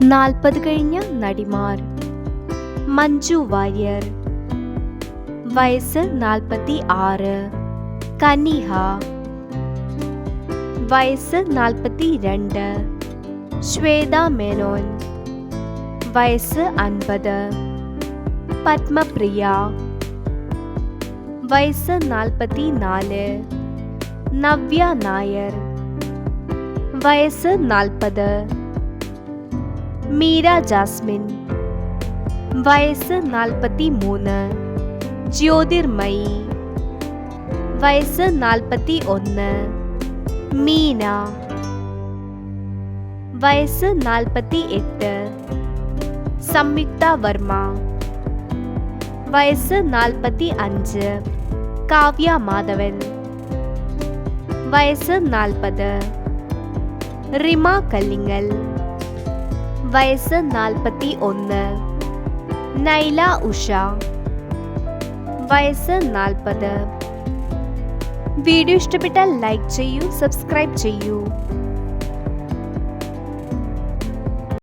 40 കഴിഞ്ഞ നടിമാർ. മഞ്ജു വാര്യർ, വയസ്സ് 46. കനിഹ, വയസ്സ് 42. ശ്വേത മേനോൻ, വയസ്സ് 50. പത്മപ്രിയ, വയസ്സ് 44. നവ്യ നായർ, വയസ്സ് 40. മീര ജാസ്മിൻ, വയസ്സ് 43. ജ്യോതിർമയി, വയസ്സ് 41. മീന, വയസ്സ് 48. സംയുക്ത വർമ്മ, വയസ്സ് 45. കാവ്യ മാധവൻ, വയസ്സ് 40. റിമ കല്ലിങ്ങൽ, വയസ്സ് 41. നൈല ഉഷ, വയസ്സ് 40. വീഡിയോ ഇഷ്ടപ്പെട്ടാൽ ലൈക്ക് ചെയ്യൂ, സബ്സ്ക്രൈബ് ചെയ്യൂ.